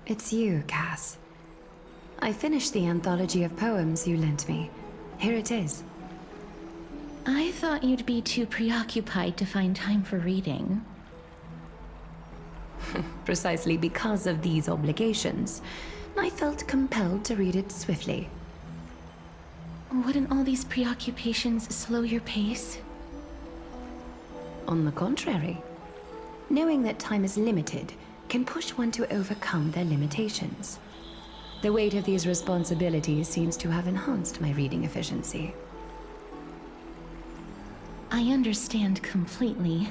it's you, Cass. I finished the anthology of poems you lent me. Here it is. I thought you'd be too preoccupied to find time for reading. Precisely because of these obligations, I felt compelled to read it swiftly. Wouldn't all these preoccupations slow your pace? On the contrary, knowing that time is limited can push one to overcome their limitations. The weight of these responsibilities seems to have enhanced my reading efficiency. I understand completely.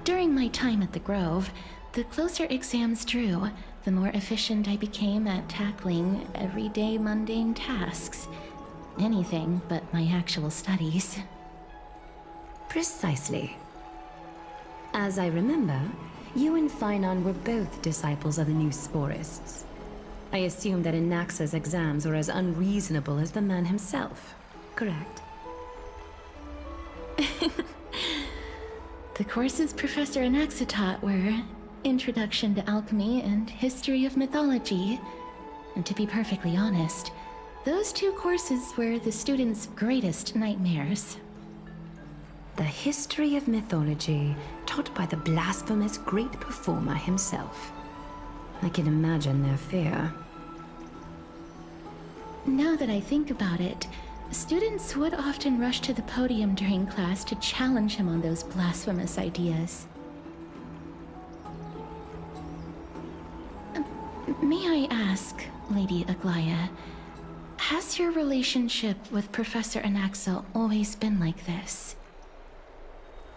During my time at the Grove, the closer exams drew, the more efficient I became at tackling everyday mundane tasks. Anything but my actual studies. Precisely. As I remember, you and Finon were both disciples of the new Sporists. I assume that Anaxa's exams were as unreasonable as the man himself, correct? The courses Professor Anaxa taught were Introduction to Alchemy and History of Mythology. And to be perfectly honest, those two courses were the students' greatest nightmares. The history of mythology, taught by the blasphemous great performer himself. I can imagine their fear. Now that I think about it, students would often rush to the podium during class to challenge him on those blasphemous ideas. May I ask, Lady Aglaya, has your relationship with Professor Anaxa always been like this?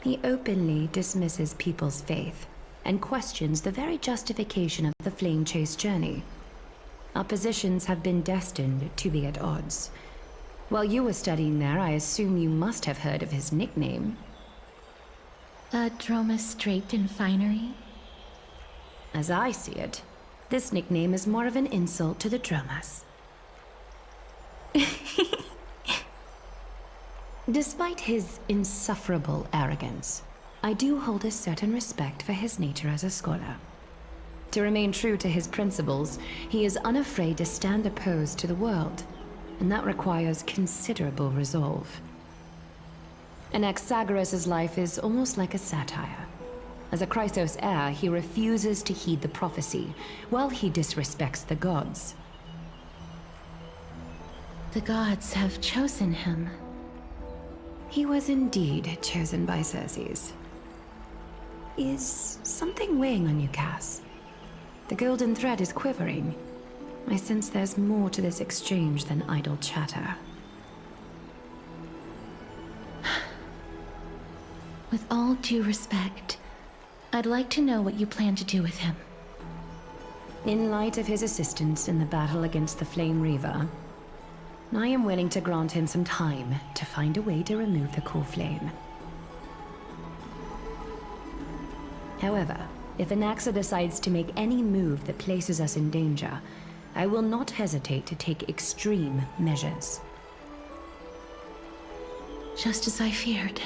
He openly dismisses people's faith and questions the very justification of the Flame Chase journey. Our positions have been destined to be at odds. While you were studying there, I assume you must have heard of his nickname. A Dromus draped in finery? As I see it, this nickname is more of an insult to the Dromas. Despite his insufferable arrogance, I do hold a certain respect for his nature as a scholar. To remain true to his principles, he is unafraid to stand opposed to the world, and that requires considerable resolve. Anaxagoras' life is almost like a satire. As a Chrysos heir, he refuses to heed the prophecy, while he disrespects the gods. The gods have chosen him. He was indeed chosen by Circes. Is something weighing on you, Cass? The golden thread is quivering. I sense there's more to this exchange than idle chatter. With all due respect, I'd like to know what you plan to do with him. In light of his assistance in the battle against the Flame Reaver, I am willing to grant him some time to find a way to remove the core flame. However, if Anaxa decides to make any move that places us in danger, I will not hesitate to take extreme measures. Just as I feared.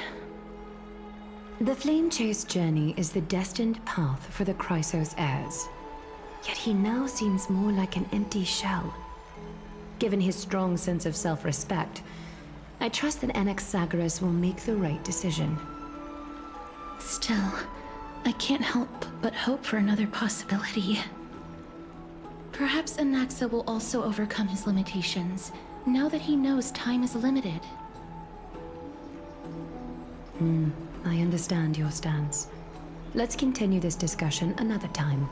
The Flame Chase journey is the destined path for the Chrysos heirs. Yet he now seems more like an empty shell. Given his strong sense of self-respect, I trust that Anaxagoras will make the right decision. Still, I can't help but hope for another possibility. Perhaps Anaxa will also overcome his limitations, now that he knows time is limited. I understand your stance. Let's continue this discussion another time.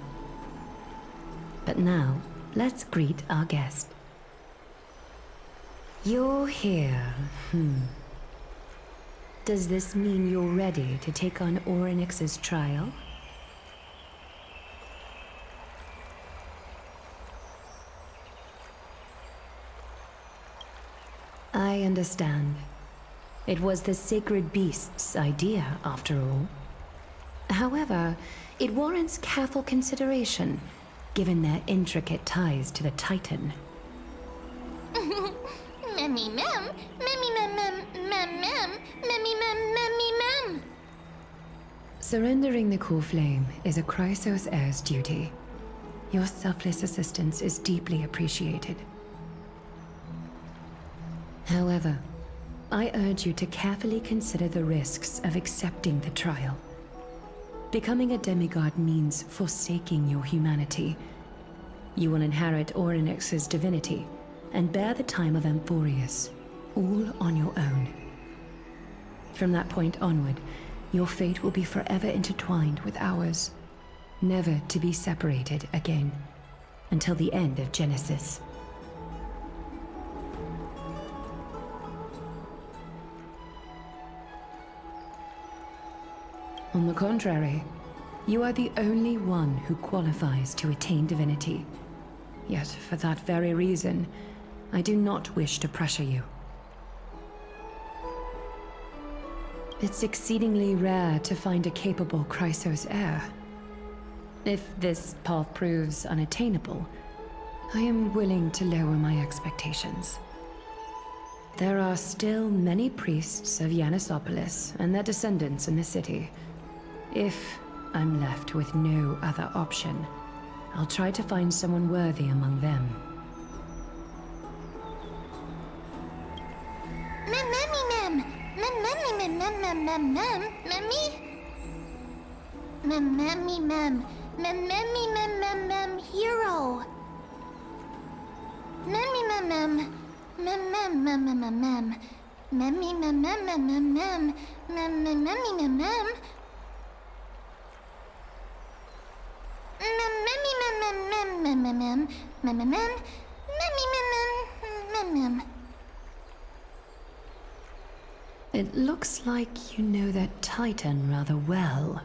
But now, let's greet our guest. You're here. Does this mean you're ready to take on Orynyx's trial? I understand. It was the sacred beast's idea, after all. However, it warrants careful consideration, given their intricate ties to the Titan. Memmy mem, memmy mem mem mem mem, memmy mem memmy mem. Surrendering the core flame is a Chrysos heir's duty. Your selfless assistance is deeply appreciated. However, I urge you to carefully consider the risks of accepting the trial. Becoming a demigod means forsaking your humanity. You will inherit Orynyx's divinity and bear the time of Amphorius, all on your own. From that point onward, your fate will be forever intertwined with ours, never to be separated again, until the end of Genesis. On the contrary, you are the only one who qualifies to attain divinity. Yet, for that very reason, I do not wish to pressure you. It's exceedingly rare to find a capable Chrysos heir. If this path proves unattainable, I am willing to lower my expectations. There are still many priests of Yanissopolis and their descendants in the city. If I'm left with no other option, I'll try to find someone worthy among them. Hero. It looks like you know that Titan rather well.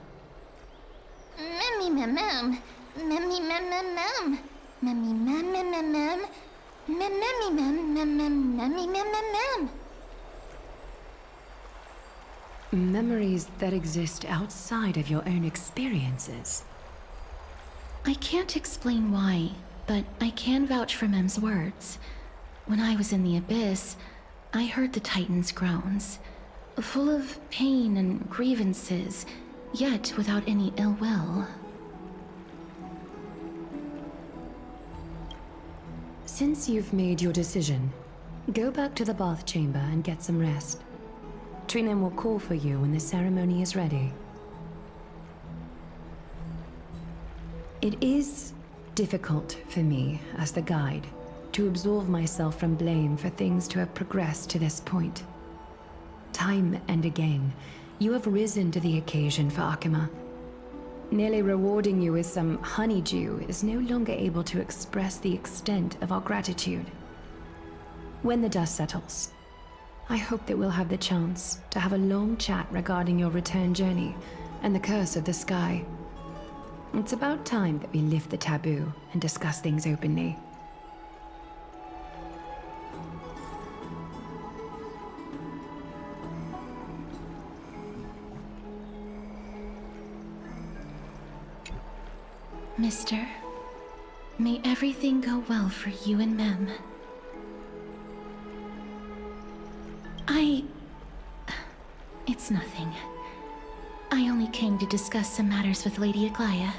Memories that exist outside of your own experiences. I can't explain why, but I can vouch for Mem's words. When I was in the Abyss, I heard the Titan's groans, full of pain and grievances, yet without any ill will. Since you've made your decision, go back to the bath chamber and get some rest. Trinem will call for you when the ceremony is ready. It is difficult for me, as the guide, to absolve myself from blame for things to have progressed to this point. Time and again, you have risen to the occasion for Akima. Nearly rewarding you with some honeydew is no longer able to express the extent of our gratitude. When the dust settles, I hope that we'll have the chance to have a long chat regarding your return journey and the curse of the sky. It's about time that we lift the taboo and discuss things openly. Mister, may everything go well for you and Mem. It's nothing. I only came to discuss some matters with Lady Aglaia.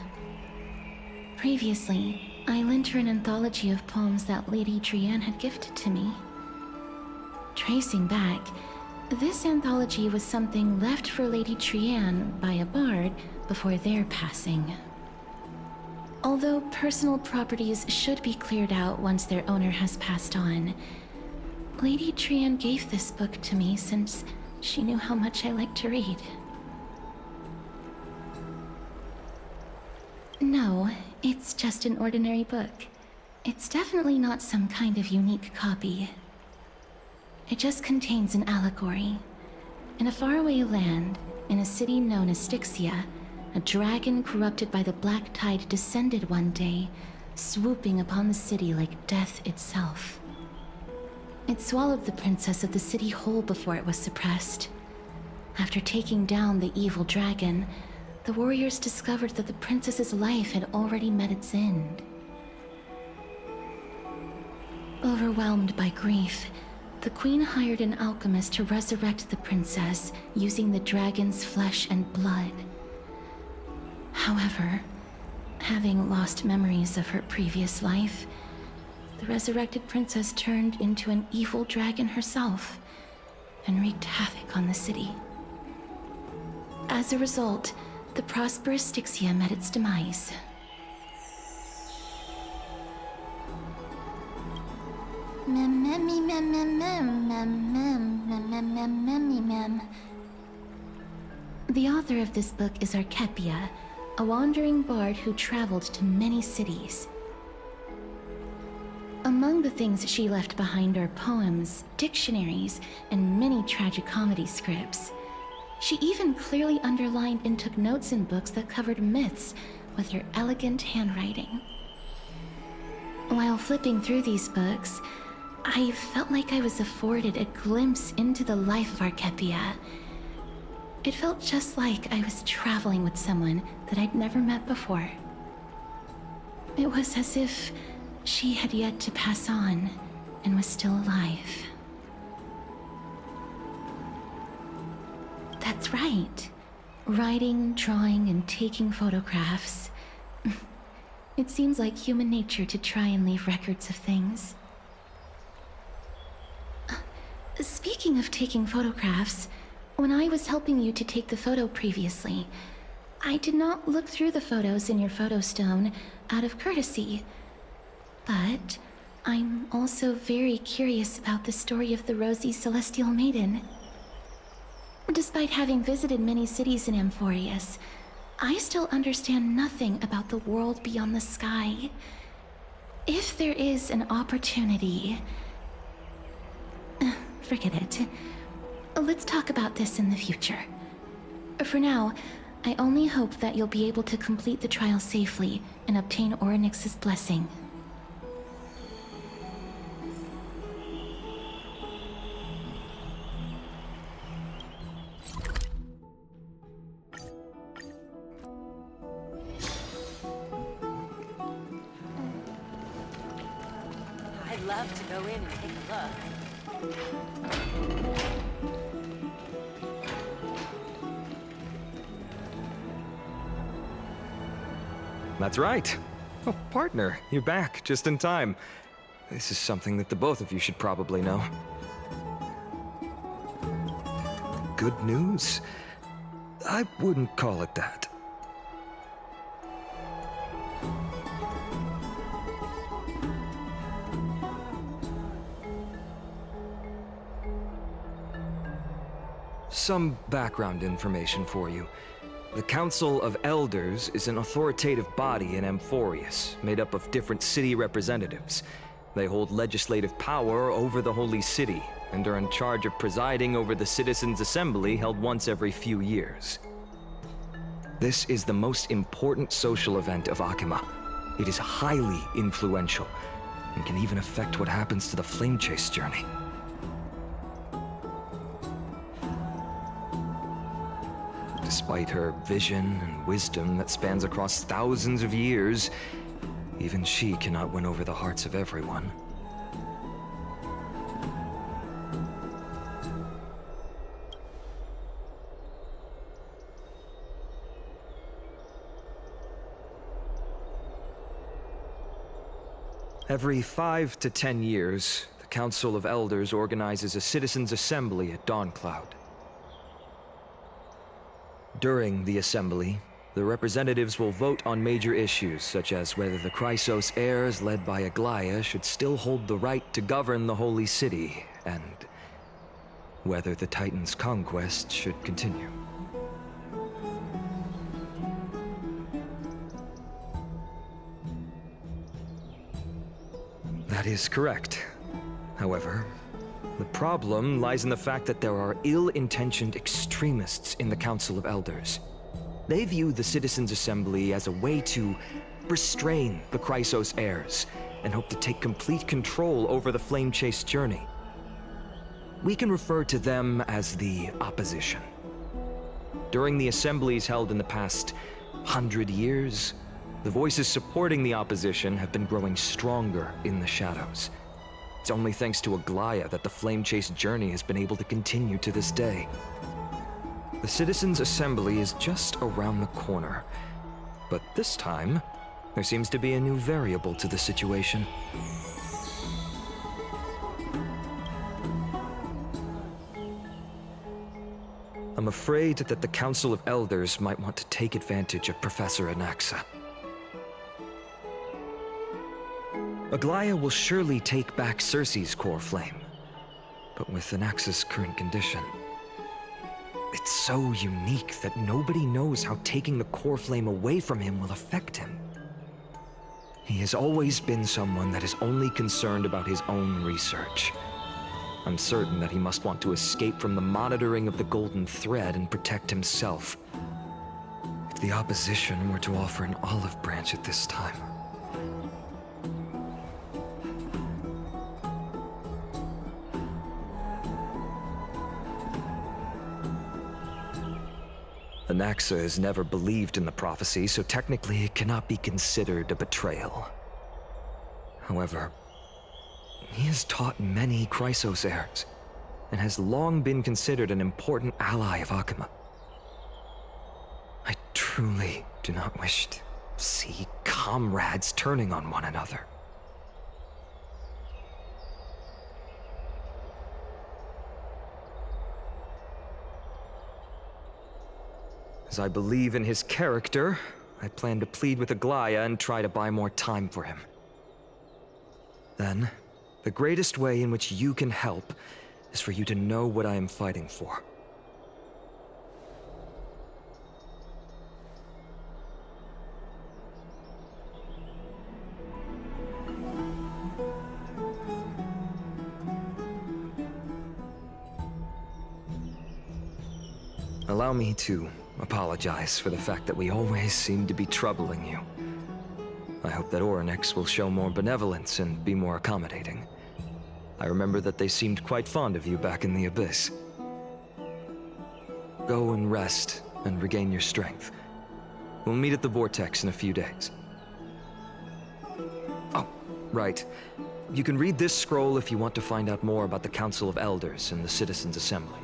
Previously, I lent her an anthology of poems that Lady Trianne had gifted to me. Tracing back, this anthology was something left for Lady Trianne by a bard before their passing. Although personal properties should be cleared out once their owner has passed on, Lady Trianne gave this book to me since she knew how much I liked to read. No, it's just an ordinary book. It's definitely not some kind of unique copy. It just contains an allegory. In a faraway land, in a city known as Styxia, a dragon corrupted by the Black Tide descended one day, swooping upon the city like death itself. It swallowed the princess of the city whole before it was suppressed. After taking down the evil dragon, the warriors discovered that the princess's life had already met its end. Overwhelmed by grief, the queen hired an alchemist to resurrect the princess using the dragon's flesh and blood. However, Having lost memories of her previous life, the resurrected princess turned into an evil dragon herself and wreaked havoc on the city. As a result, the prosperous Styxia met its demise. The author of this book is Archepia, a wandering bard who traveled to many cities. Among the things she left behind are poems, dictionaries, and many tragicomedy scripts. She even clearly underlined and took notes in books that covered myths with her elegant handwriting. While flipping through these books, I felt like I was afforded a glimpse into the life of Archepia. It felt just like I was traveling with someone that I'd never met before. It was as if she had yet to pass on and was still alive. That's right. Writing, drawing, and taking photographs. It seems like human nature to try and leave records of things. Speaking of taking photographs, when I was helping you to take the photo previously, I did not look through the photos in your photo stone out of courtesy. But I'm also very curious about the story of the Rosy Celestial Maiden. Despite having visited many cities in Amphorius, I still understand nothing about the world beyond the sky. If there is an opportunity... forget it. Let's talk about this in the future. For now, I only hope that you'll be able to complete the trial safely and obtain Orynyx's blessing. I'd love to go in and take a look. That's right. Oh, partner, you're back just in time. This is something that the both of you should probably know. Good news? I wouldn't call it that. Some background information for you. The Council of Elders is an authoritative body in Amphorius, made up of different city representatives. They hold legislative power over the Holy City, and are in charge of presiding over the Citizens' Assembly held once every few years. This is the most important social event of Akima. It is highly influential, and can even affect what happens to the Flame Chase journey. Despite her vision and wisdom that spans across thousands of years, even she cannot win over the hearts of everyone. Every 5 to 10 years, the Council of Elders organizes a Citizens' Assembly at Dawncloud. During the assembly, the representatives will vote on major issues, such as whether the Chrysos heirs led by Aglaia should still hold the right to govern the Holy City, and whether the Titan's conquest should continue. That is correct. However, the problem lies in the fact that there are ill-intentioned extremists in the Council of Elders. They view the Citizens' Assembly as a way to restrain the Chrysos heirs, and hope to take complete control over the Flame Chase journey. We can refer to them as the Opposition. During the assemblies held in the past 100 years, the voices supporting the Opposition have been growing stronger in the shadows. It's only thanks to Aglaia that the Flame Chase journey has been able to continue to this day. The Citizens' Assembly is just around the corner, but this time, There seems to be a new variable to the situation. I'm afraid that the Council of Elders might want to take advantage of Professor Anaxa. Aglaya will surely take back Circe's core flame, but with Anaxa's current condition, it's so unique that nobody knows how taking the core flame away from him will affect him. He has always been someone that is only concerned about his own research. I'm certain that he must want to escape from the monitoring of the Golden Thread and protect himself. If the opposition were to offer an olive branch at this time... Anaxa has never believed in the prophecy, so technically it cannot be considered a betrayal. However, he has taught many Chrysos heirs, and has long been considered an important ally of Akuma. I truly do not wish to see comrades turning on one another. As I believe in his character, I plan to plead with Aglaya and try to buy more time for him. Then, the greatest way in which you can help is for you to know what I am fighting for. Allow me to apologize for the fact that we always seem to be troubling you. I hope that Orynyx will show more benevolence and be more accommodating. I remember that they seemed quite fond of you back in the Abyss. Go and rest and regain your strength. We'll meet at the Vortex in a few days. Oh, right. You can read this scroll if you want to find out more about the Council of Elders and the Citizens' Assembly.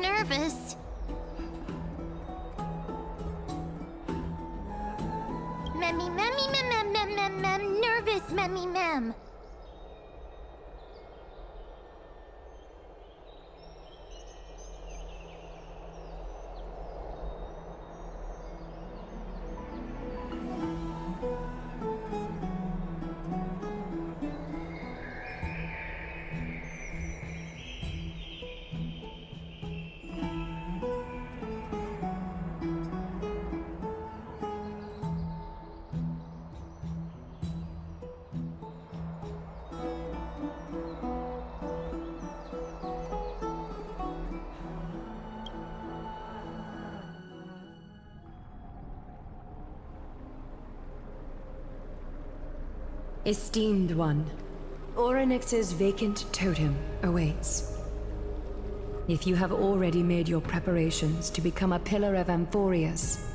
Nervous. Nervous, mem. Esteemed one, Orynyx's vacant totem awaits. If you have already made your preparations to become a pillar of Amphorius,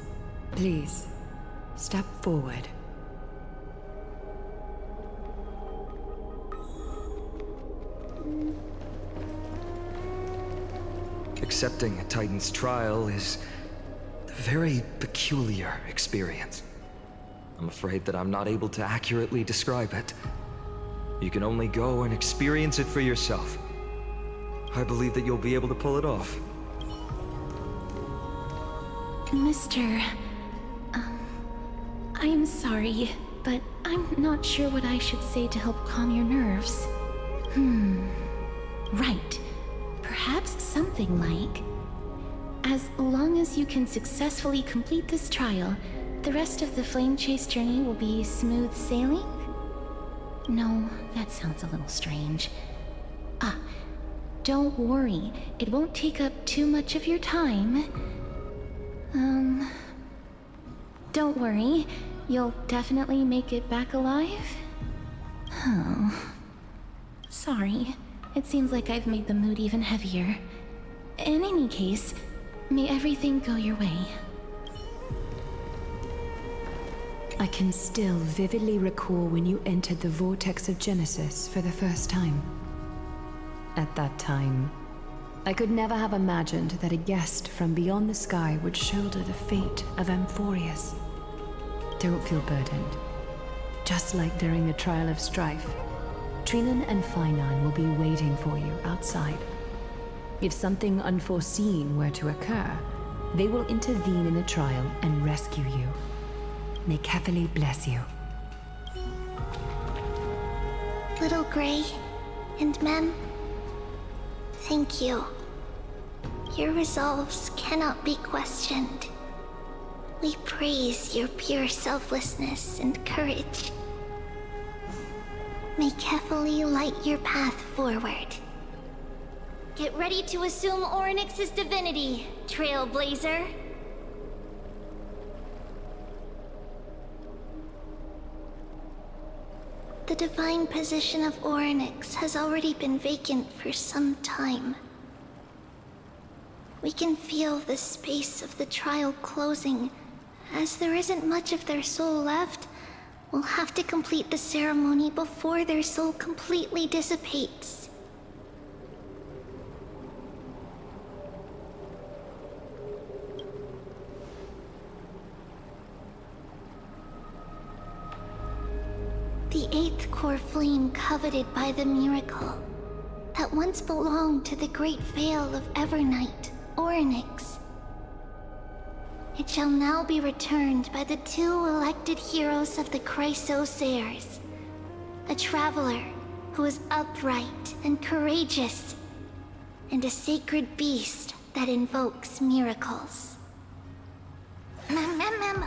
please, step forward. Accepting a Titan's trial is a very peculiar experience. I'm afraid that I'm not able to accurately describe it. You can only go and experience it for yourself. I believe that you'll be able to pull it off. I'm sorry, but I'm not sure what I should say to help calm your nerves. Right. Perhaps something like, as long as you can successfully complete this trial, the rest of the Flame Chase journey will be smooth sailing? No, that sounds a little strange. Don't worry. It won't take up too much of your time. Don't worry. You'll definitely make it back alive? Oh. Sorry. It seems like I've made the mood even heavier. In any case, may everything go your way. I can still vividly recall when you entered the vortex of Genesis for the first time. At that time, I could never have imagined that a guest from beyond the sky would shoulder the fate of Amphorius. Don't feel burdened. Just like during the Trial of Strife, Trinan and Finan will be waiting for you outside. If something unforeseen were to occur, they will intervene in the trial and rescue you. May Kefali bless you. Little Gray and Mem, thank you. Your resolves cannot be questioned. We praise your pure selflessness and courage. May Kefali light your path forward. Get ready to assume Orynyx's divinity, Trailblazer. The divine position of Orynyx has already been vacant for some time. We can feel the space of the trial closing. As there isn't much of their soul left, we'll have to complete the ceremony before their soul completely dissipates. The 8th core flame coveted by the miracle that once belonged to the great Veil of Evernight, Orynyx. It shall now be returned by the 2 elected heroes of the Chrysos heirs. A traveler who is upright and courageous, and a sacred beast that invokes miracles.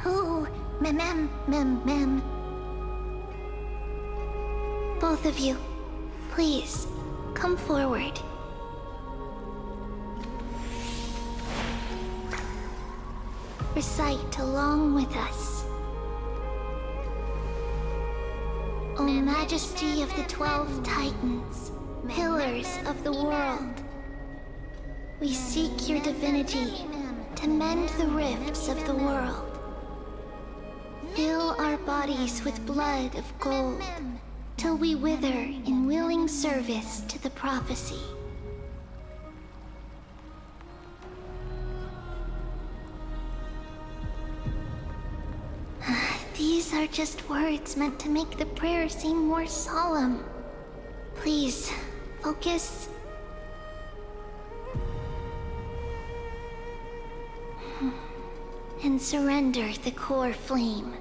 Who? Mem. Both of you, please, come forward. Recite along with us. O Majesty of the 12 Titans, pillars of the world, we seek your divinity to mend the rifts of the world. Fill our bodies with blood of gold, till we wither in willing service to the prophecy. These are just words meant to make the prayer seem more solemn. Please, focus. And surrender the core flame.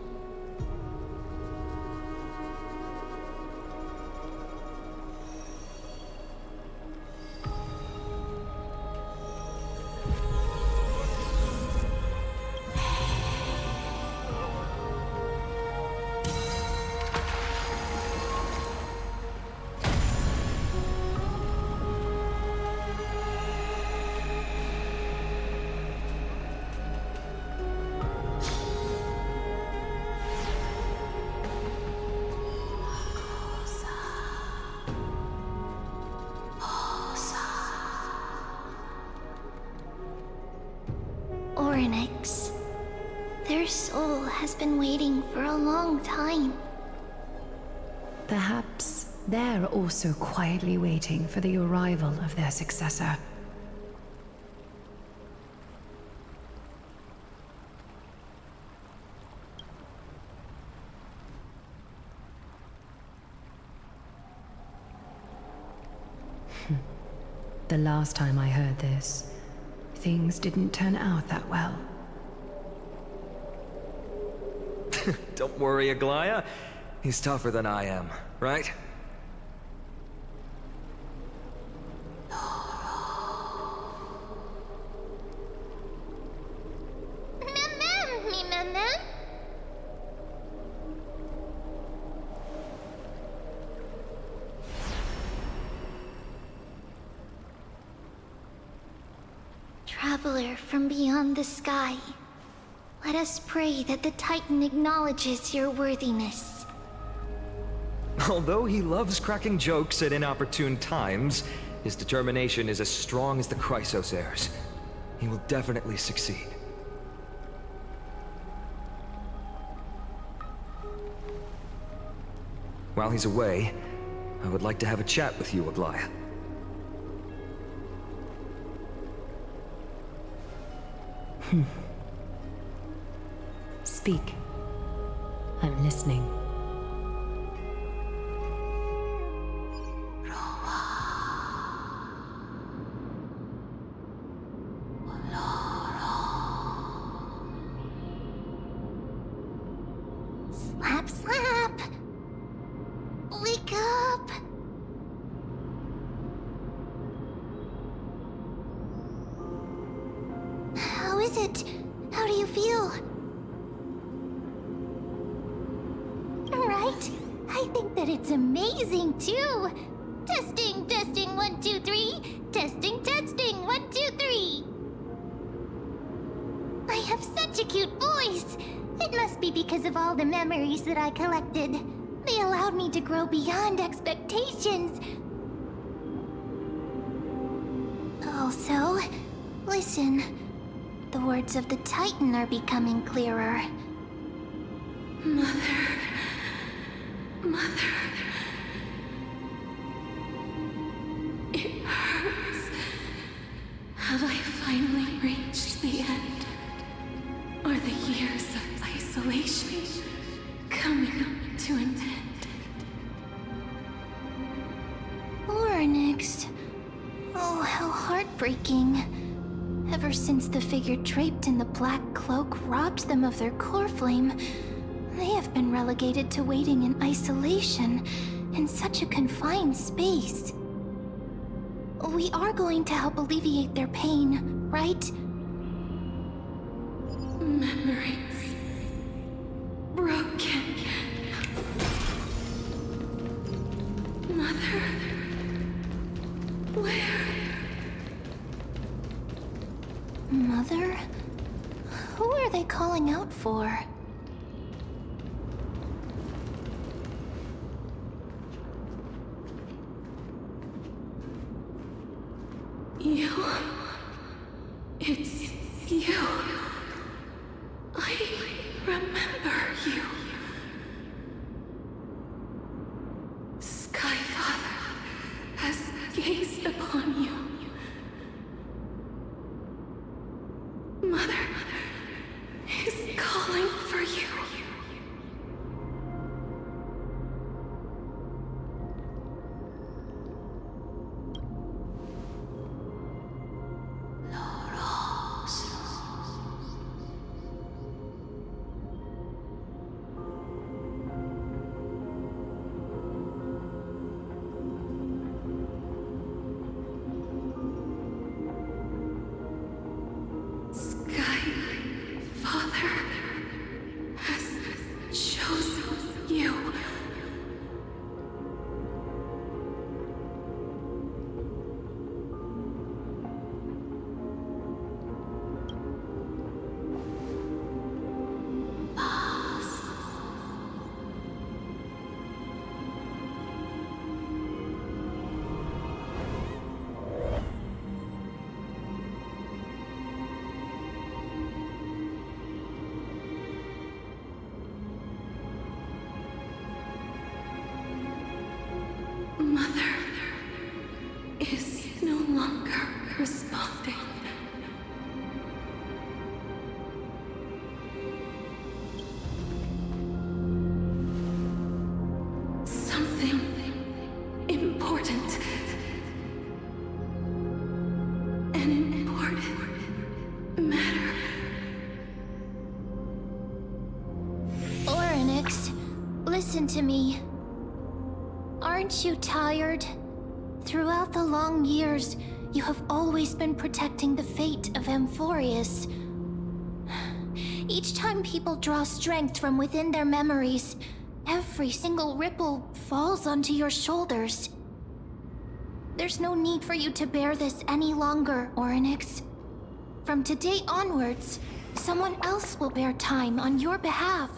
Orynyx. Their soul has been waiting for a long time. Perhaps they're also quietly waiting for the arrival of their successor. The last time I heard this, things didn't turn out that well. Don't worry, Aglaya. He's tougher than I am, right? Traveler from beyond the sky, let us pray that the Titan acknowledges your worthiness. Although he loves cracking jokes at inopportune times, his determination is as strong as the Chrysos heirs. He will definitely succeed. While he's away, I would like to have a chat with you, Aglaya. Speak. I'm listening. Slap, slap! Wake up! How is it? How do you feel? Right? I think that it's amazing too! Testing, testing, 1, 2, 3. Testing, testing, 1, 2, 3. I have such a cute voice! It must be because of all the memories that I collected. They allowed me to grow beyond expectations. Also, listen. The words of the Titan are becoming clearer. Mother. Mother. It hurts. Have I finally reached the end? Are the years of isolation coming to an end? Onyx. Oh, how heartbreaking. Ever since the figure draped in the black cloak robbed them of their core flame, they have been relegated to waiting in isolation in such a confined space. We are going to help alleviate their pain, right? Memories broken. Mother, where? Mother? Who are they calling out for? You. It's you. I remember you. Skyfather has gazed upon you. Mother is calling for you. Skyfather has chosen you. Mother is no longer responding. Something important. An important matter. listen to me. Aren't you tired? Throughout the long years, you have always been protecting the fate of Amphorius. Each time people draw strength from within their memories, every single ripple falls onto your shoulders. There's no need for you to bear this any longer, Orynyx. From today onwards, someone else will bear time on your behalf.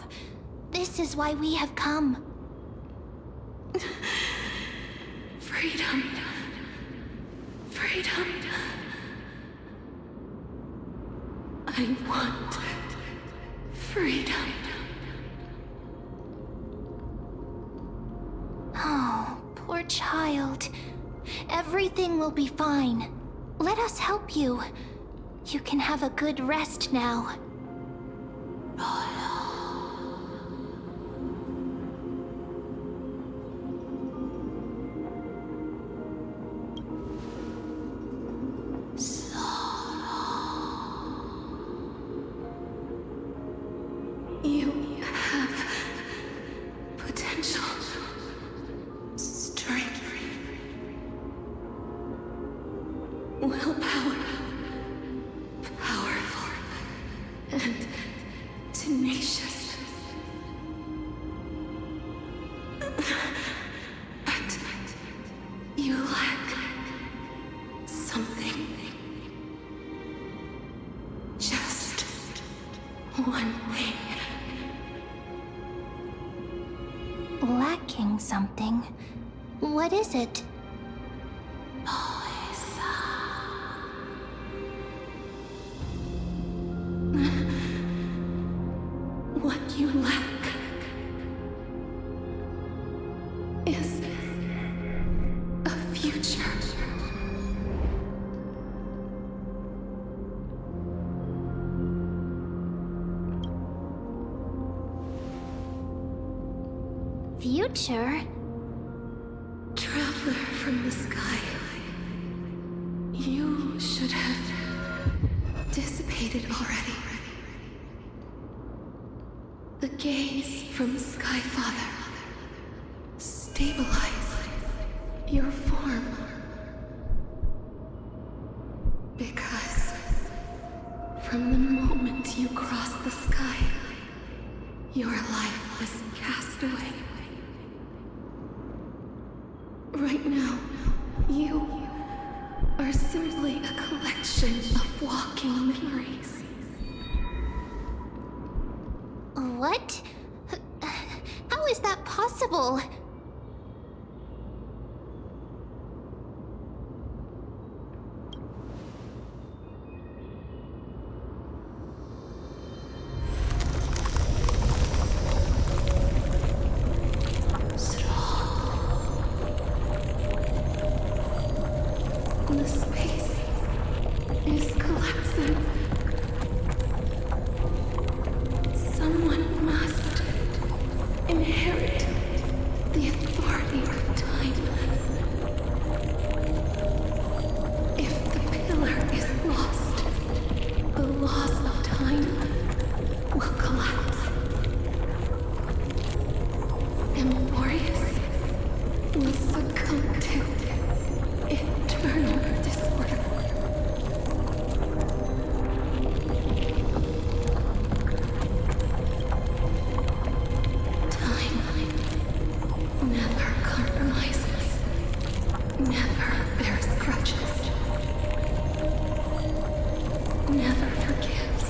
This is why we have come. Freedom. Freedom. I want freedom. Oh, poor child. Everything will be fine. Let us help you. You can have a good rest now. You have potential, strength, willpower, powerful, and tenacious. But you lack something. Just one thing. Lacking something. What is it? What you lack is a future. Future? Traveler from the sky, you should have dissipated already. The gaze from Sky Father stabilize your form. Because from the moment you crossed the sky, your life was cast away. Right now, you are simply a collection of walking memories. What? How is that possible? The space is collapsing. Someone must inherit the authority of time. If the pillar is lost, the laws of time will collapse. Amphorius will succumb to eternal disorder. Time never compromises, never bears grudges, never forgives,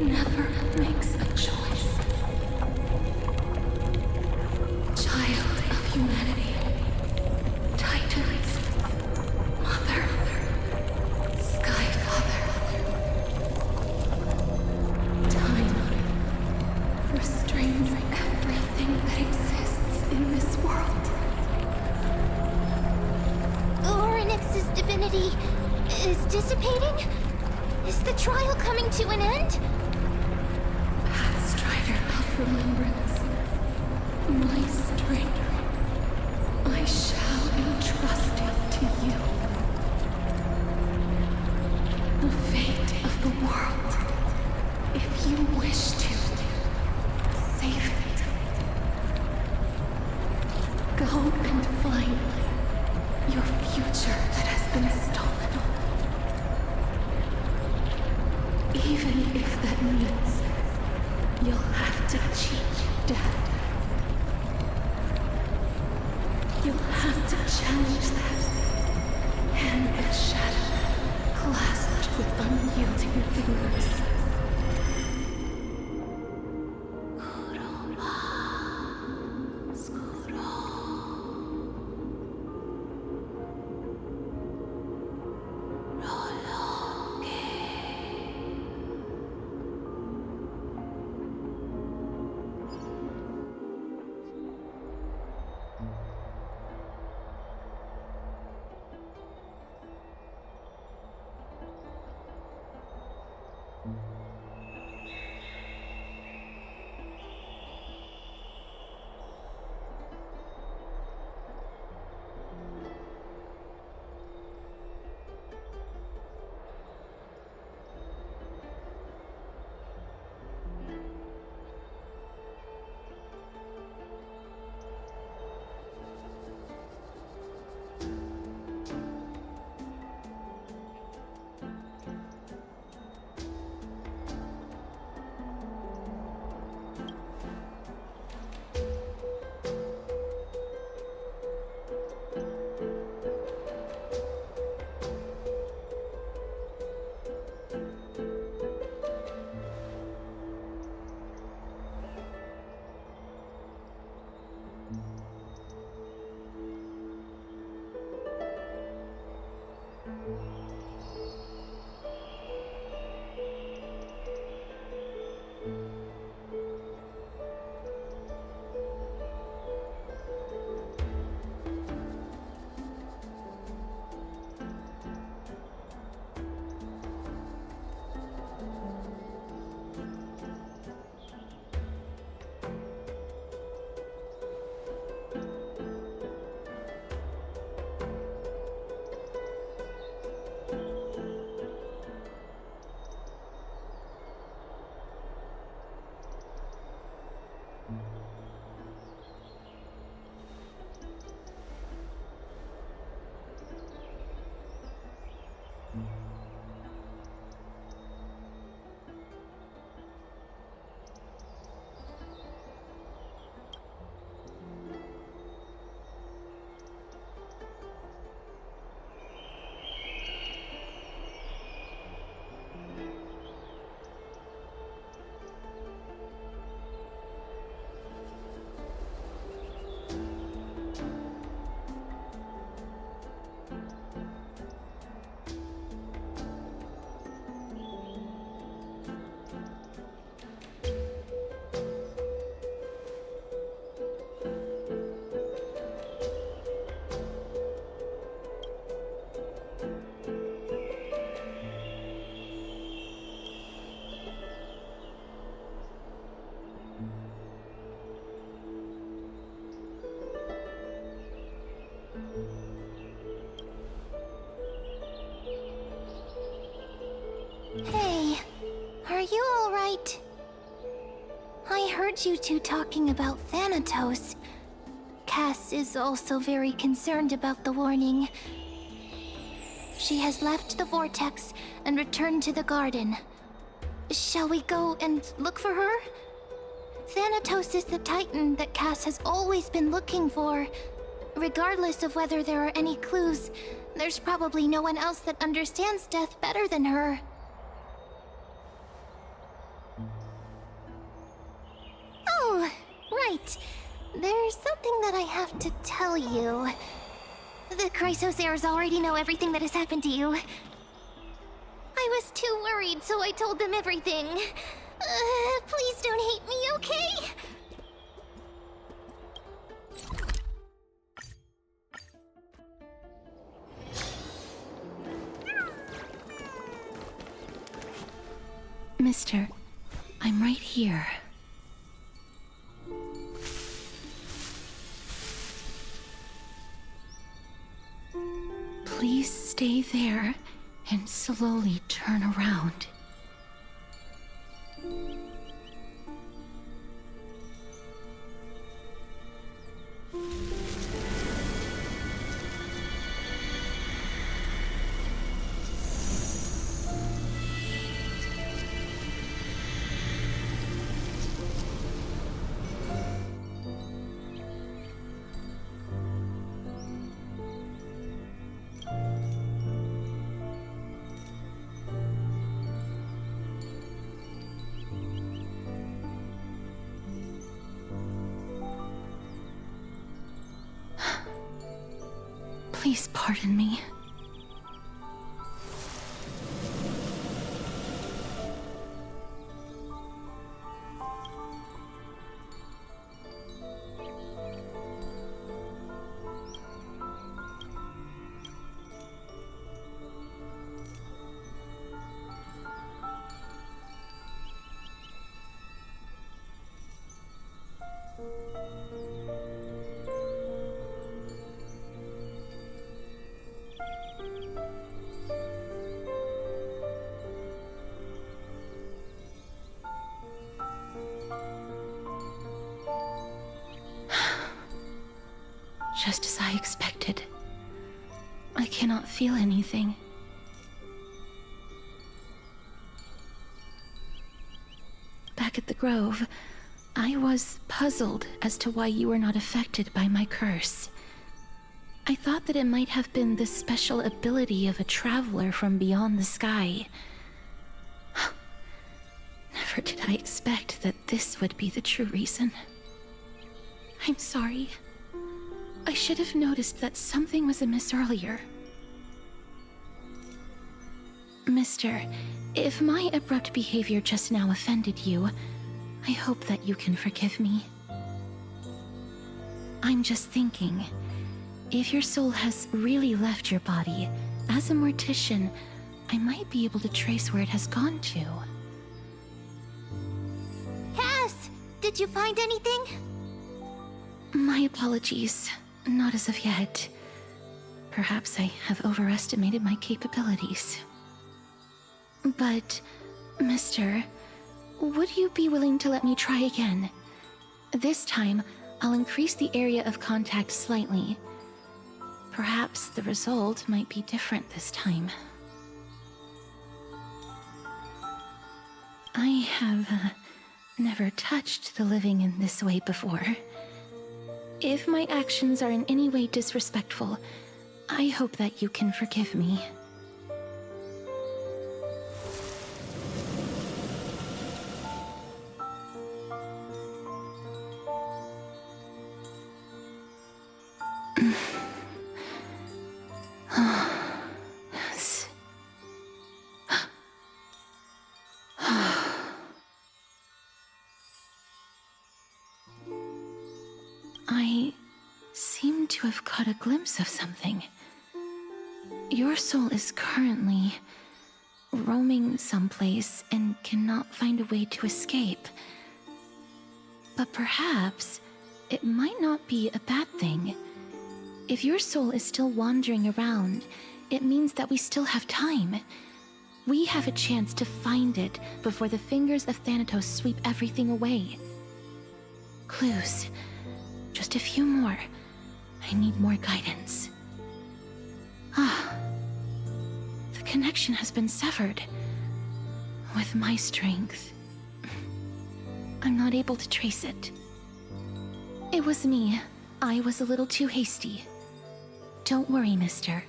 never makes a choice. Child of humanity, Titans, Mother, Sky Father. Time restrains everything that exists in this world. Orynyx's divinity is dissipating? Is the trial coming to an end? Pathstrider of remembrance, my strength, I shall entrust it to you. The fate of the world, if you wish to save it. Even if that means you'll have to cheat Dad. You'll have to challenge that hand of shadow clasped with unyielding fingers. Hey, are you alright? I heard you two talking about Thanatos. Cass is also very concerned about the warning. She has left the vortex and returned to the garden. Shall we go and look for her? Thanatos is the Titan that Cass has always been looking for. Regardless of whether there are any clues, there's probably no one else that understands death better than her. Oh, right. There's something that I have to tell you. The Chrysosaurs already know everything that has happened to you. I was too worried, so I told them everything. Please don't hate me, okay? Mister, I'm right here. Please stay there and slowly turn around. Please pardon me. Just as I expected. I cannot feel anything. Back at the Grove, I was puzzled as to why you were not affected by my curse. I thought that it might have been the special ability of a traveler from beyond the sky. Never did I expect that this would be the true reason. I'm sorry. I should have noticed that something was amiss earlier. Mister, if my abrupt behavior just now offended you, I hope that you can forgive me. I'm just thinking, if your soul has really left your body, as a mortician, I might be able to trace where it has gone to. Cass! Did you find anything? My apologies. Not as of yet. Perhaps I have overestimated my capabilities. But, Mister, would you be willing to let me try again? This time, I'll increase the area of contact slightly. Perhaps the result might be different this time. I have never touched the living in this way before. If my actions are in any way disrespectful, I hope that you can forgive me. Yes. I seem to have caught a glimpse of something. Your soul is currently roaming someplace and cannot find a way to escape. But perhaps it might not be a bad thing. If your soul is still wandering around, it means that we still have time. We have a chance to find it before the fingers of Thanatos sweep everything away. Clues. Just a few more. I need more guidance. The connection has been severed. With my strength, I'm not able to trace it. It was me. I was a little too hasty. Don't worry, mister.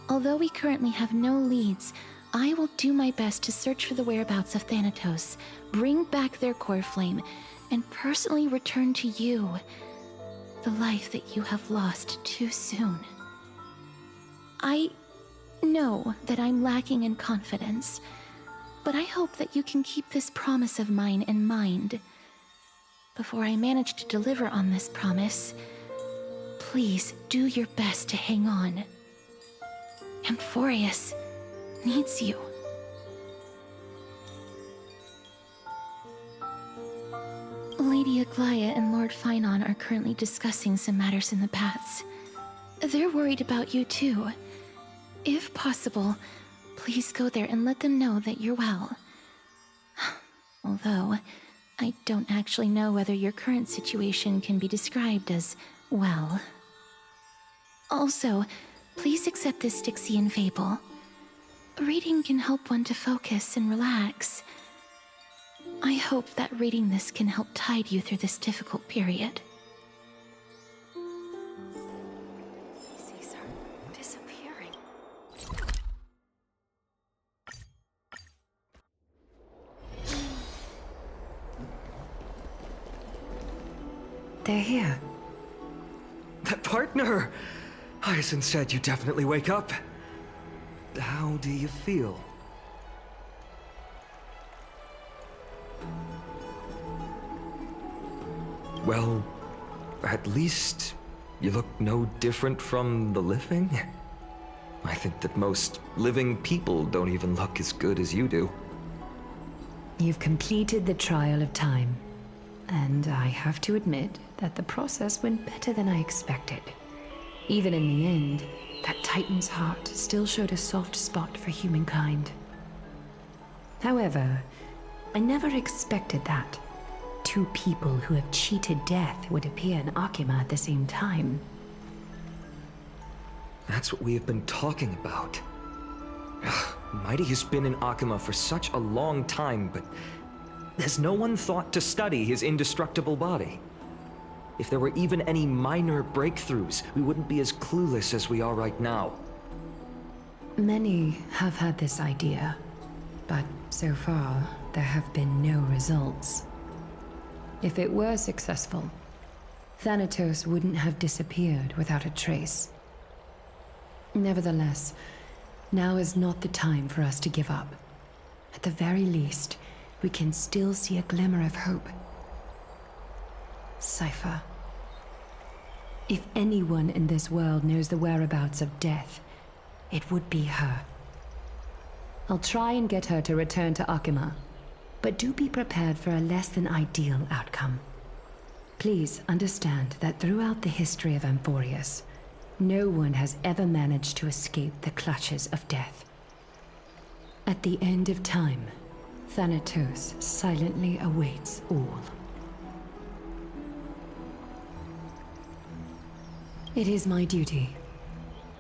Although we currently have no leads, I will do my best to search for the whereabouts of Thanatos, bring back their core flame, and personally return to you the life that you have lost too soon. I know that I'm lacking in confidence, but I hope that you can keep this promise of mine in mind. Before I manage to deliver on this promise, please do your best to hang on. Amphorius needs you. Lady Aglaia and Lord Finon are currently discussing some matters in the paths. They're worried about you too. If possible, please go there and let them know that you're well. Although, I don't actually know whether your current situation can be described as well. Also, please accept this Styxian fable. Reading can help one to focus and relax. I hope that reading this can help tide you through this difficult period. These are disappearing. They're here. That partner! Hyacin said you definitely wake up. How do you feel? Well, at least you look no different from the living. I think that most living people don't even look as good as you do. You've completed the trial of time, and I have to admit that the process went better than I expected. Even in the end, that Titan's heart still showed a soft spot for humankind. However, I never expected that two people who have cheated death would appear in Akima at the same time. That's what we have been talking about. Mighty has been in Akima for such a long time, but has no one thought to study his indestructible body? If there were even any minor breakthroughs, we wouldn't be as clueless as we are right now. Many have had this idea, but so far, there have been no results. If it were successful, Thanatos wouldn't have disappeared without a trace. Nevertheless, now is not the time for us to give up. At the very least, we can still see a glimmer of hope. Cypher. If anyone in this world knows the whereabouts of death, it would be her. I'll try and get her to return to Akima, but do be prepared for a less than ideal outcome. Please understand that throughout the history of Amphorius, no one has ever managed to escape the clutches of death. At the end of time, Thanatos silently awaits all. It is my duty.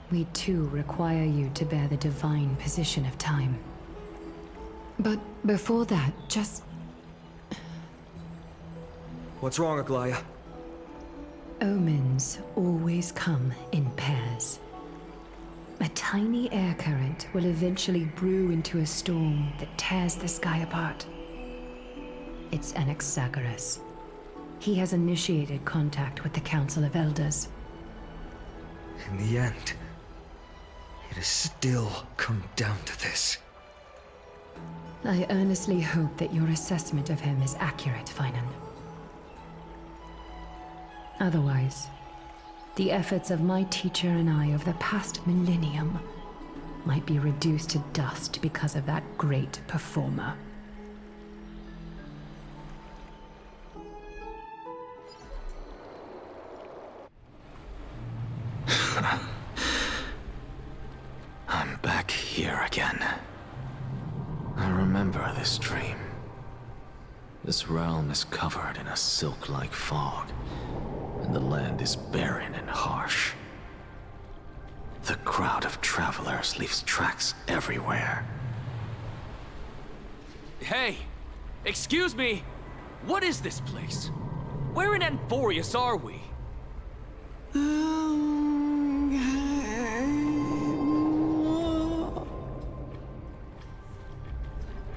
We too require you to bear the divine position of time. But before that, just... What's wrong, Aglaya? Omens always come in pairs. A tiny air current will eventually brew into a storm that tears the sky apart. It's Anaxagoras. He has initiated contact with the Council of Elders. In the end, it has still come down to this. I earnestly hope that your assessment of him is accurate, Finan. Otherwise, the efforts of my teacher and I over the past millennium might be reduced to dust because of that great performer. I'm back here again. I remember this dream. This realm is covered in a silk-like fog, and the land is barren and harsh. The crowd of travelers leaves tracks everywhere. Hey! Excuse me! What is this place? Where in Amphorius are we?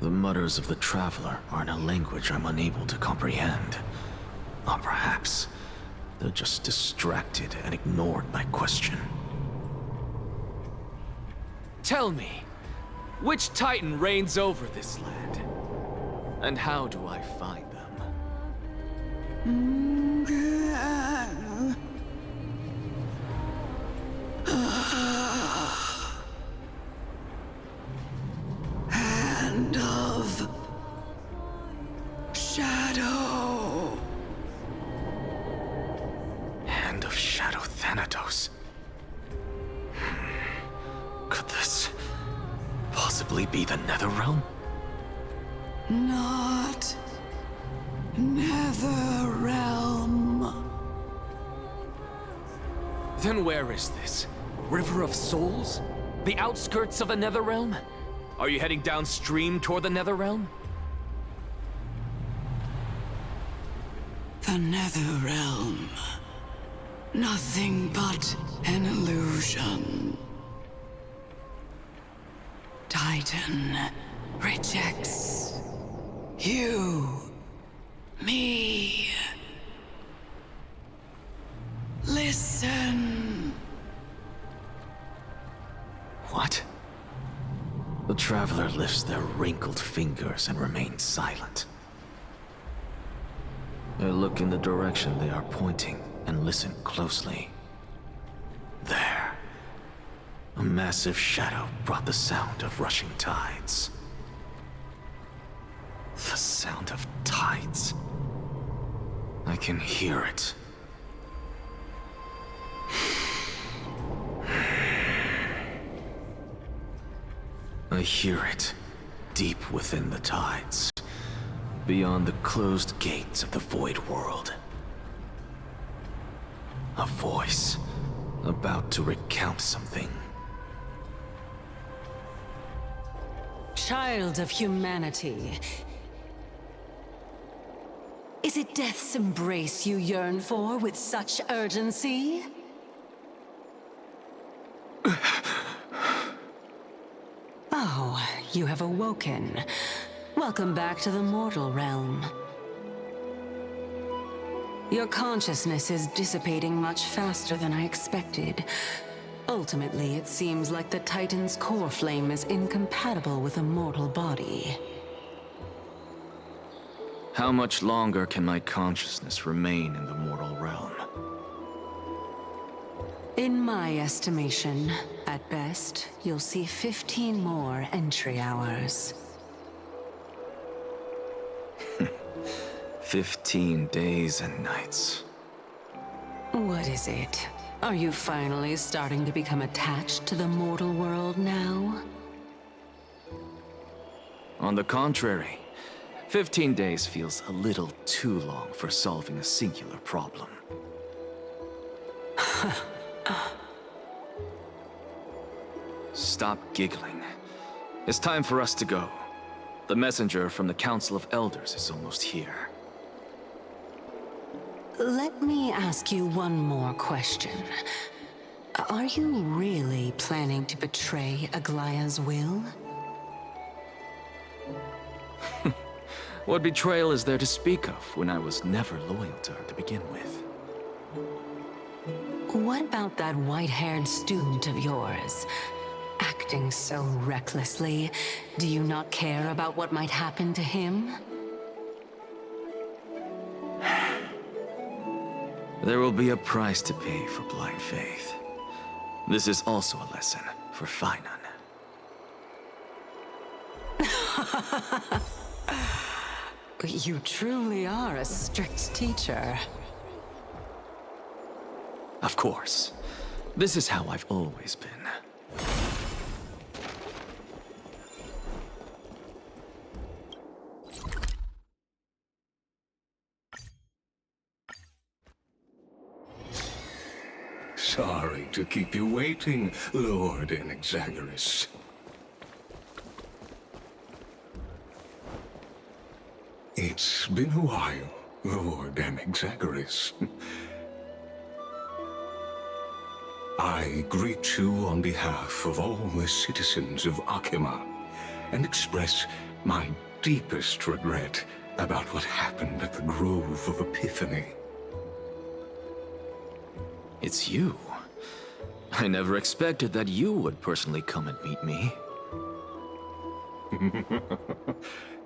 The mutters of the traveler are in a language I'm unable to comprehend. Or perhaps they're just distracted and ignored my question. Tell me, which Titan reigns over this land? And how do I find them? Hand of Shadow. Hand of Shadow Thanatos. Could this possibly be the Netherrealm? Not Netherrealm. Then where is this? River of Souls? The outskirts of the Netherrealm? Are you heading downstream toward the Netherrealm? The Netherrealm. Nothing but an illusion. Titan rejects you, me. Listen. The traveler lifts their wrinkled fingers and remains silent. I look in the direction they are pointing and listen closely. There. A massive shadow brought the sound of rushing tides. The sound of tides. I can hear it. I hear it, deep within the tides, beyond the closed gates of the Void World. A voice, about to recount something. Child of humanity. Is it death's embrace you yearn for with such urgency? Oh, you have awoken. Welcome back to the mortal realm. Your consciousness is dissipating much faster than I expected. Ultimately, it seems like the Titan's core flame is incompatible with a mortal body. How much longer can my consciousness remain in the mortal realm? In my estimation, at best, you'll see 15 more entry hours. 15 days and nights. What is it? Are you finally starting to become attached to the mortal world now? On the contrary, 15 days feels a little too long for solving a singular problem. Stop giggling. It's time for us to go. The messenger from the Council of Elders is almost here. Let me ask you one more question. Are you really planning to betray Aglaya's will? What betrayal is there to speak of when I was never loyal to her to begin with? What about that white-haired student of yours? Acting so recklessly, do you not care about what might happen to him? There will be a price to pay for blind faith. This is also a lesson for Finan. You truly are a strict teacher. Of course. This is how I've always been. Sorry to keep you waiting, Lord Inexagaris. It's been a while, Lord Inexagaris. I greet you on behalf of all the citizens of Akima, and express my deepest regret about what happened at the Grove of Epiphany. It's you. I never expected that you would personally come and meet me.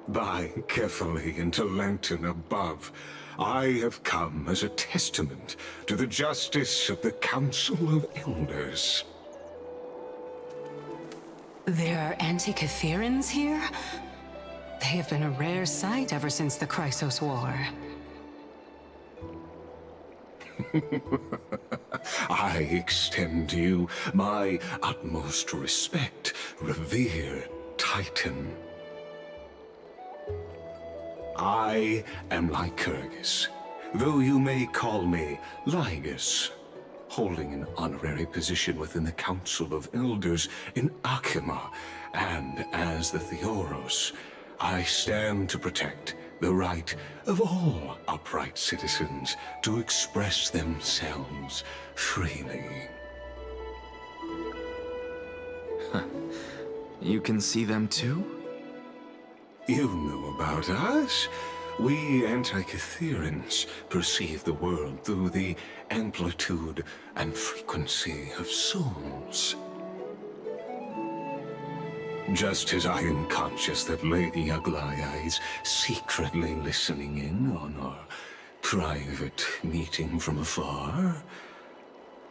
By carefully into Lantern above, I have come as a testament to the justice of the Council of Elders. There are Anti-Catherians here? They have been a rare sight ever since the Chrysos War. I extend to you my utmost respect, revered Titan. I am Lycurgus, though you may call me Lygus, holding an honorary position within the Council of Elders in Akima, and as the Theoros, I stand to protect the right of all upright citizens to express themselves freely. You can see them too? You know about us. We Anti-Catherians perceive the world through the amplitude and frequency of souls. Just as I am conscious that Lady Aglaya is secretly listening in on our private meeting from afar,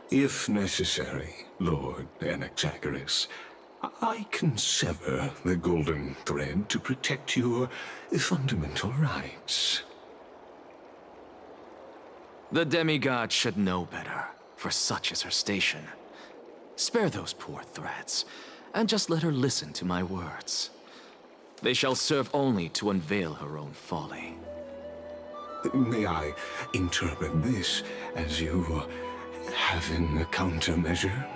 if necessary, Lord Anaxagoras, I can sever the golden thread to protect your fundamental rights. The demigod should know better, for such is her station. Spare those poor threads, and just let her listen to my words. They shall serve only to unveil her own folly. May I interpret this as you having a countermeasure?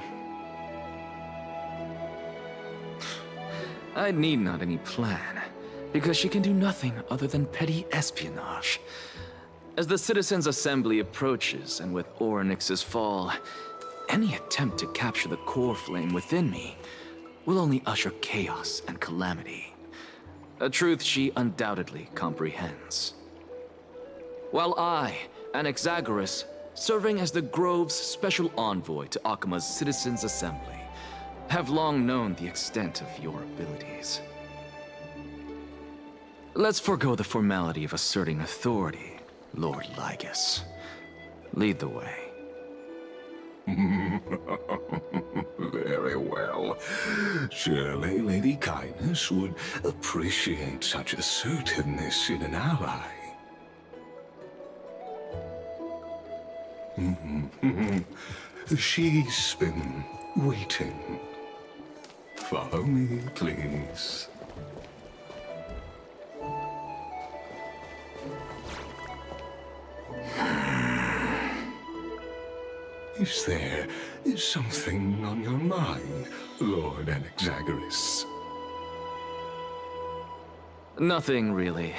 I need not any plan, because she can do nothing other than petty espionage. As the Citizens' Assembly approaches, and with Orynyx's fall, any attempt to capture the core flame within me will only usher chaos and calamity. A truth she undoubtedly comprehends. While I, Anaxagoras, serving as the Grove's special envoy to Akima's Citizens' Assembly, have long known the extent of your abilities. Let's forego the formality of asserting authority, Lord Lygus. Lead the way. Very well. Surely Lady Kindness would appreciate such assertiveness in an ally. She's been waiting. Follow me, please. Is there something on your mind, Lord Anaxagoras? Nothing, really.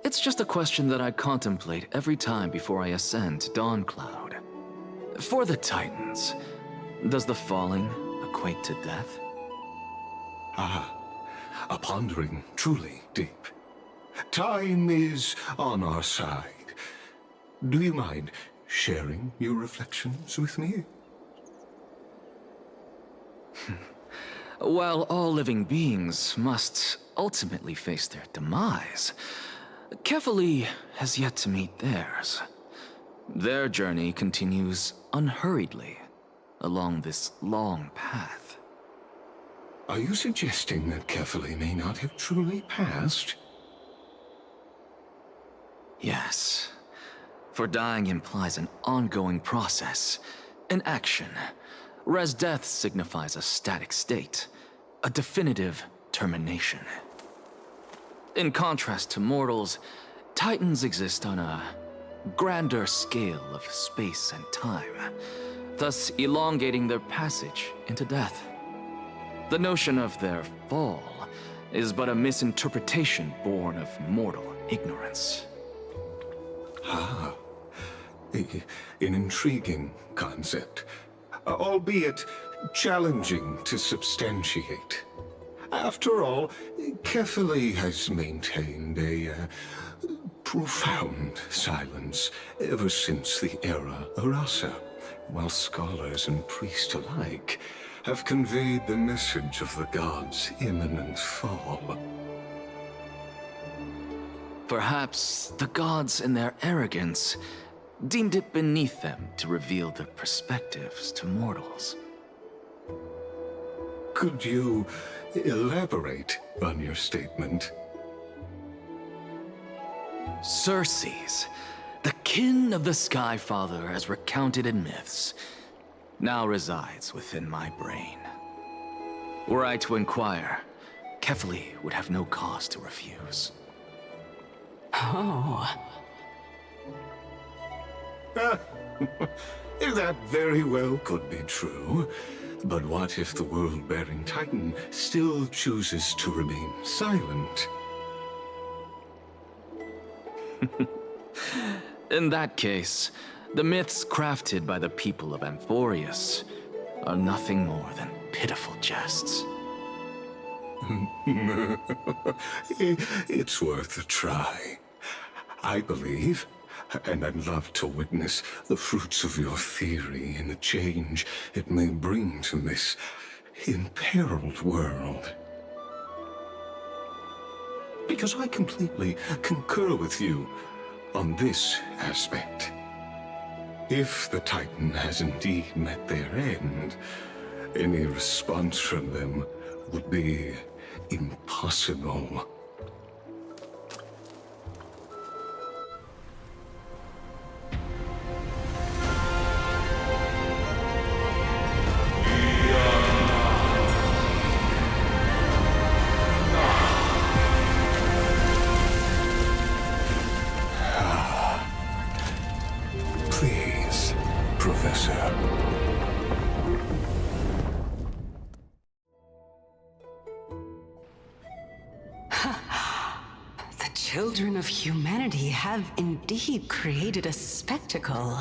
It's just a question that I contemplate every time before I ascend to Dawncloud. For the Titans, does the falling equate to death? Ah, a pondering truly deep. Time is on our side. Do you mind sharing your reflections with me? While all living beings must ultimately face their demise, Kefali has yet to meet theirs. Their journey continues unhurriedly along this long path. Are you suggesting that Kefali may not have truly passed? Yes. For dying implies an ongoing process, an action, whereas death signifies a static state, a definitive termination. In contrast to mortals, Titans exist on a grander scale of space and time, thus elongating their passage into death. The notion of their fall is but a misinterpretation born of mortal ignorance. Ah, an intriguing concept, albeit challenging to substantiate. After all, Kefali has maintained a profound silence ever since the era Arasa, while scholars and priests alike have conveyed the message of the gods' imminent fall. Perhaps the gods, in their arrogance, deemed it beneath them to reveal their perspectives to mortals. Could you elaborate on your statement? Circes, the kin of the Skyfather as recounted in myths, now resides within my brain. Were I to inquire, Kefali would have no cause to refuse. Oh. That very well could be true. But what if the world-bearing Titan still chooses to remain silent? In that case, the myths crafted by the people of Amphorius are nothing more than pitiful jests. It's worth a try. I believe, and I'd love to witness the fruits of your theory and the change it may bring to this imperiled world. because I completely concur with you on this aspect. If the Titan has indeed met their end, any response from them would be impossible. Please, Professor. The children of humanity have indeed created a spectacle.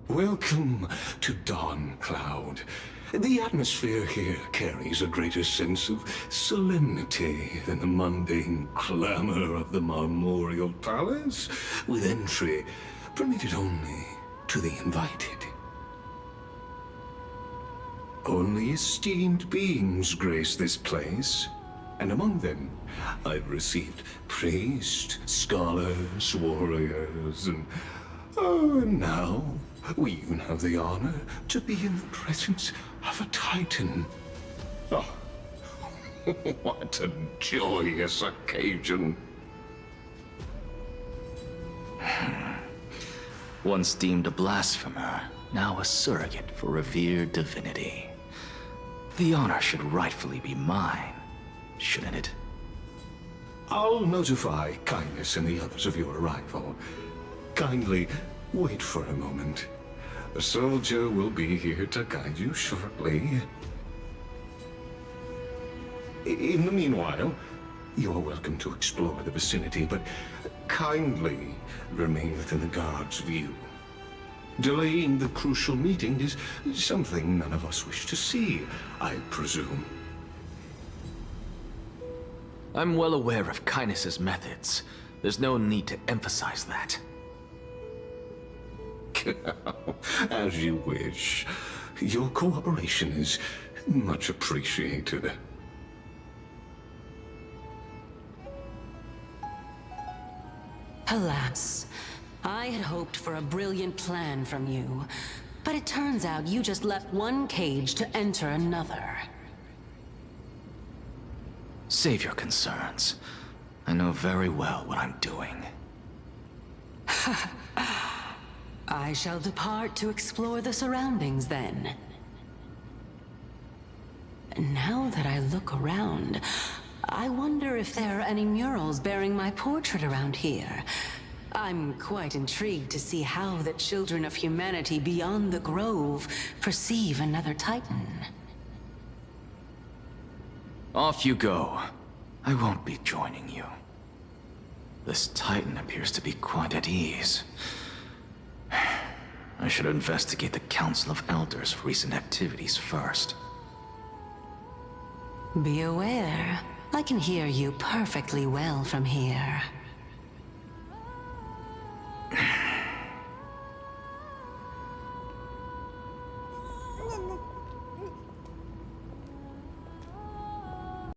Welcome to Dawn Cloud. The atmosphere here carries a greater sense of solemnity than the mundane clamor of the Memorial Palace, with entry permitted only to the invited. Only esteemed beings grace this place, and among them I've received priests, scholars, warriors, and now we even have the honor to be in the presence of a Titan. Oh, what a joyous occasion. Once deemed a blasphemer, now a surrogate for revered divinity. The honor should rightfully be mine, shouldn't it? I'll notify Kindness and the others of your arrival. Kindly wait for a moment. A soldier will be here to guide you shortly. In the meanwhile, you're welcome to explore the vicinity, but kindly remain within the guard's view. Delaying the crucial meeting is something none of us wish to see, I presume. I'm well aware of Kindness's methods. There's no need to emphasize that. As you wish. Your cooperation is much appreciated. Alas, I had hoped for a brilliant plan from you, but it turns out you just left one cage to enter another. Save your concerns. I know very well what I'm doing. I shall depart to explore the surroundings then. Now that I look around, I wonder if there are any murals bearing my portrait around here. I'm quite intrigued to see how the children of humanity beyond the Grove perceive another Titan. Off you go. I won't be joining you. This Titan appears to be quite at ease. I should investigate the Council of Elders' recent activities first. Be aware, I can hear you perfectly well from here.